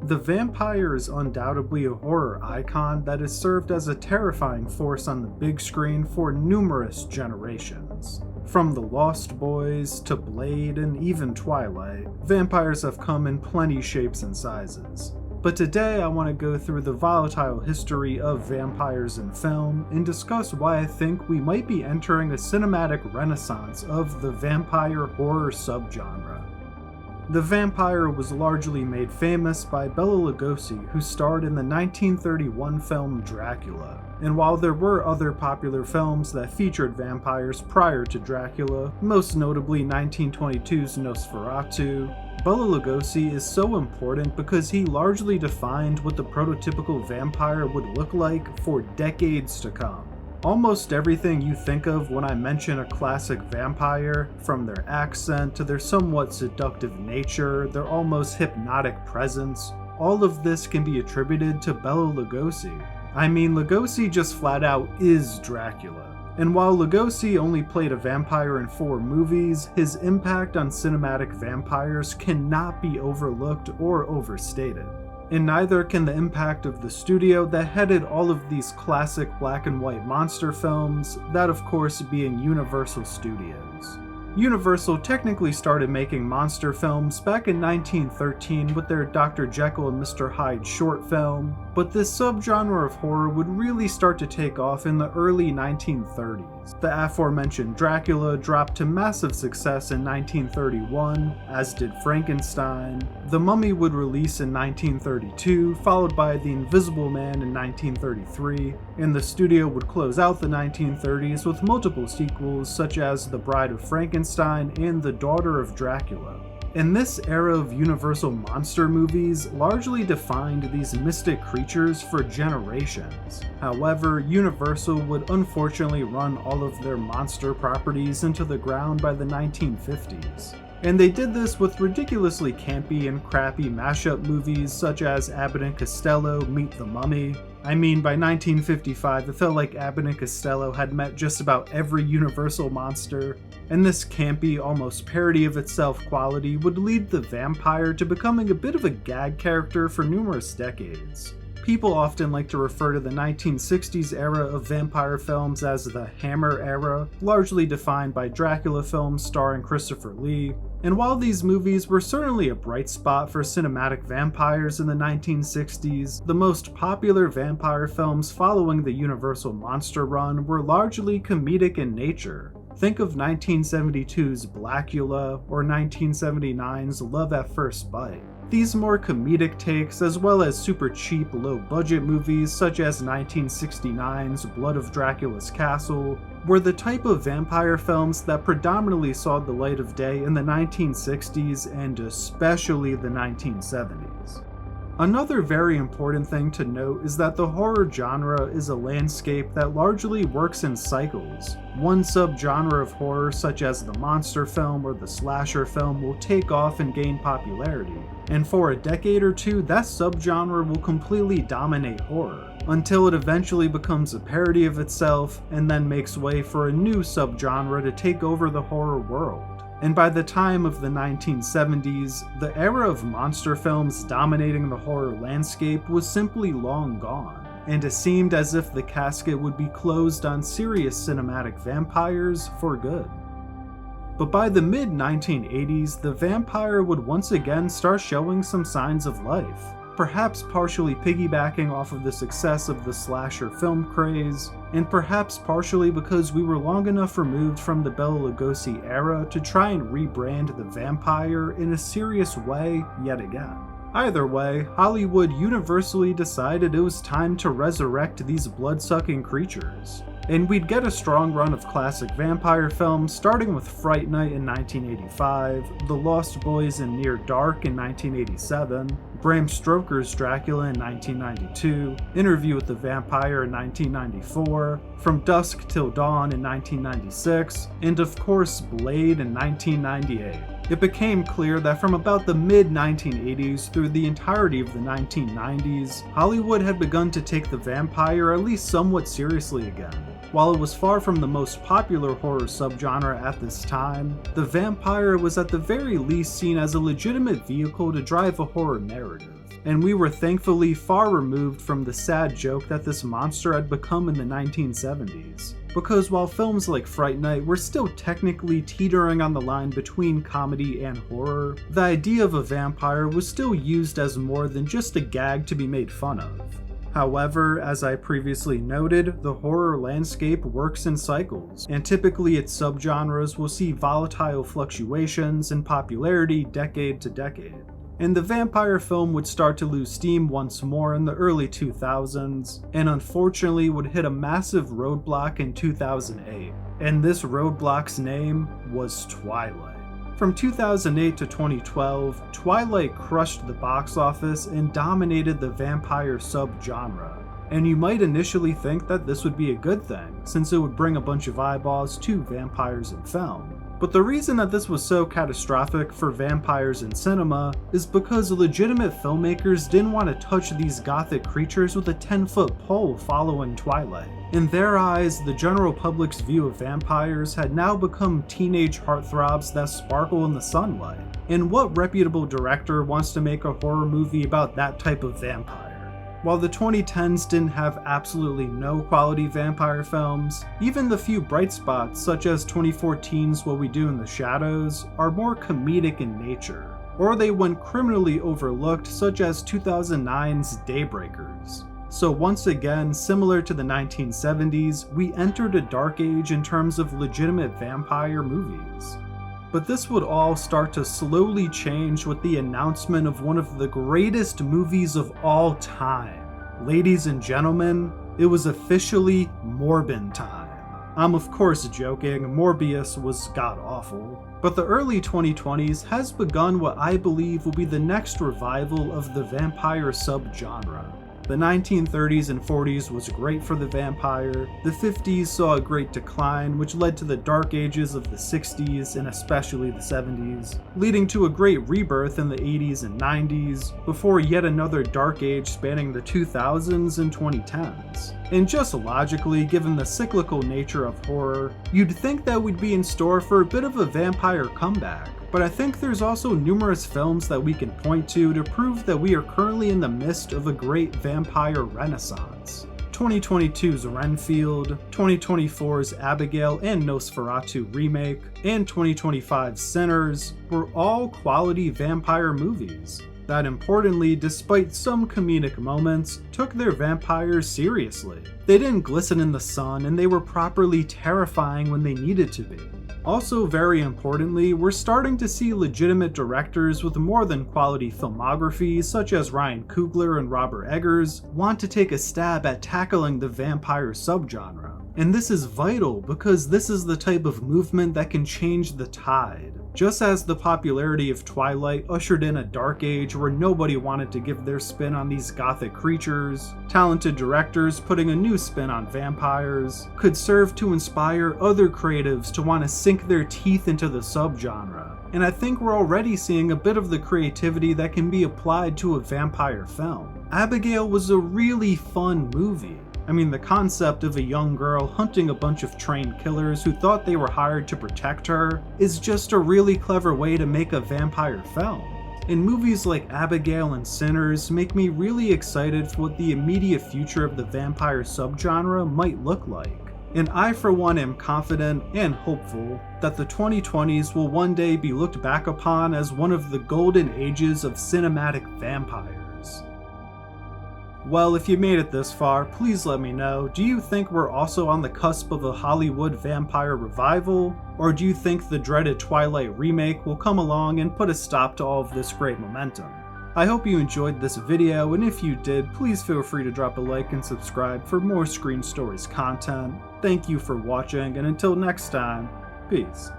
The vampire is undoubtedly a horror icon that has served as a terrifying force on the big screen for numerous generations. From The Lost Boys to Blade and even Twilight, vampires have come in plenty shapes and sizes. But today I want to go through the volatile history of vampires in film and discuss why I think we might be entering a cinematic renaissance of the vampire horror subgenre. The vampire was largely made famous by Bela Lugosi, who starred in the 1931 film Dracula. And while there were other popular films that featured vampires prior to Dracula, most notably 1922's Nosferatu, Bela Lugosi is so important because he largely defined what the prototypical vampire would look like for decades to come. Almost everything you think of when I mention a classic vampire, from their accent to their somewhat seductive nature, their almost hypnotic presence, all of this can be attributed to Bela Lugosi. I mean, Lugosi just flat out is Dracula. And while Lugosi only played a vampire in 4 movies, his impact on cinematic vampires cannot be overlooked or overstated. And neither can the impact of the studio that headed all of these classic black and white monster films, that of course being Universal Studios. Universal technically started making monster films back in 1913 with their Dr. Jekyll and Mr. Hyde short film, but this subgenre of horror would really start to take off in the early 1930s. The aforementioned Dracula dropped to massive success in 1931, as did Frankenstein. The Mummy would release in 1932, followed by The Invisible Man in 1933, and the studio would close out the 1930s with multiple sequels such as The Bride of Frankenstein and The Daughter of Dracula. And this era of Universal monster movies largely defined these mystic creatures for generations. However, Universal would unfortunately run all of their monster properties into the ground by the 1950s. And they did this with ridiculously campy and crappy mashup movies such as Abbott and Costello Meet the Mummy. I mean, by 1955, it felt like Abbott and Costello had met just about every Universal monster, and this campy, almost parody of itself quality would lead the vampire to becoming a bit of a gag character for numerous decades. People often like to refer to the 1960s era of vampire films as the Hammer era, largely defined by Dracula films starring Christopher Lee. And while these movies were certainly a bright spot for cinematic vampires in the 1960s, the most popular vampire films following the Universal monster run were largely comedic in nature. Think of 1972's Blackula or 1979's Love at First Bite. These more comedic takes, as well as super cheap, low-budget movies such as 1969's Blood of Dracula's Castle, were the type of vampire films that predominantly saw the light of day in the 1960s and especially the 1970s. Another very important thing to note is that the horror genre is a landscape that largely works in cycles. One subgenre of horror, such as the monster film or the slasher film, will take off and gain popularity, and for a decade or two that subgenre will completely dominate horror, until it eventually becomes a parody of itself and then makes way for a new subgenre to take over the horror world. And by the time of the 1970s, the era of monster films dominating the horror landscape was simply long gone, and it seemed as if the casket would be closed on serious cinematic vampires for good. But by the mid-1980s, the vampire would once again start showing some signs of life, perhaps partially piggybacking off of the success of the slasher film craze, and perhaps partially because we were long enough removed from the Bela Lugosi era to try and rebrand the vampire in a serious way yet again. Either way, Hollywood universally decided it was time to resurrect these blood-sucking creatures. And we'd get a strong run of classic vampire films, starting with Fright Night in 1985, The Lost Boys in Near Dark in 1987, Bram Stoker's Dracula in 1992, Interview with the Vampire in 1994, From Dusk Till Dawn in 1996, and of course Blade in 1998. It became clear that from about the mid-1980s through the entirety of the 1990s, Hollywood had begun to take the vampire at least somewhat seriously again. While it was far from the most popular horror subgenre at this time, the vampire was at the very least seen as a legitimate vehicle to drive a horror narrative. and we were thankfully far removed from the sad joke that this monster had become in the 1970s. Because while films like Fright Night were still technically teetering on the line between comedy and horror, the idea of a vampire was still used as more than just a gag to be made fun of. However, as I previously noted, the horror landscape works in cycles, and typically its subgenres will see volatile fluctuations in popularity decade to decade. And the vampire film would start to lose steam once more in the early 2000s, and unfortunately would hit a massive roadblock in 2008. And this roadblock's name was Twilight. From 2008 to 2012, Twilight crushed the box office and dominated the vampire subgenre. And you might initially think that this would be a good thing, since it would bring a bunch of eyeballs to vampires in film. But the reason that this was so catastrophic for vampires in cinema is because legitimate filmmakers didn't want to touch these gothic creatures with a 10-foot pole following Twilight. In their eyes, the general public's view of vampires had now become teenage heartthrobs that sparkle in the sunlight. And what reputable director wants to make a horror movie about that type of vampire? While the 2010s didn't have absolutely no quality vampire films, even the few bright spots such as 2014's What We Do in the Shadows are more comedic in nature, or they went criminally overlooked such as 2009's Daybreakers. So once again, similar to the 1970s, we entered a dark age in terms of legitimate vampire movies. But this would all start to slowly change with the announcement of one of the greatest movies of all time. Ladies and gentlemen, it was officially Morbin time. I'm of course joking, Morbius was god-awful. But the early 2020s has begun what I believe will be the next revival of the vampire subgenre. The 1930s and 40s was great for the vampire, the 50s saw a great decline which led to the dark ages of the 60s and especially the 70s, leading to a great rebirth in the 80s and 90s, before yet another dark age spanning the 2000s and 2010s. And just logically, given the cyclical nature of horror, you'd think that we'd be in store for a bit of a vampire comeback. But I think there's also numerous films that we can point to prove that we are currently in the midst of a great vampire renaissance. 2022's Renfield, 2024's Abigail and Nosferatu remake, and 2025's Sinners were all quality vampire movies that, importantly, despite some comedic moments, took their vampires seriously. They didn't glisten in the sun, and they were properly terrifying when they needed to be. Also, very importantly, we're starting to see legitimate directors with more than quality filmography, such as Ryan Coogler and Robert Eggers, want to take a stab at tackling the vampire subgenre. And this is vital because this is the type of movement that can change the tide. Just as the popularity of Twilight ushered in a dark age where nobody wanted to give their spin on these gothic creatures, talented directors putting a new spin on vampires could serve to inspire other creatives to want to sink their teeth into the subgenre. And I think we're already seeing a bit of the creativity that can be applied to a vampire film. Abigail was a really fun movie. I mean, the concept of a young girl hunting a bunch of trained killers who thought they were hired to protect her is just a really clever way to make a vampire film. And movies like Abigail and Sinners make me really excited for what the immediate future of the vampire subgenre might look like. And I for one am confident and hopeful that the 2020s will one day be looked back upon as one of the golden ages of cinematic vampires. Well, if you made it this far, please let me know. Do you think we're also on the cusp of a Hollywood vampire revival? Or do you think the dreaded Twilight remake will come along and put a stop to all of this great momentum? I hope you enjoyed this video, and if you did, please feel free to drop a like and subscribe for more Screen Stories content. Thank you for watching, and until next time, peace.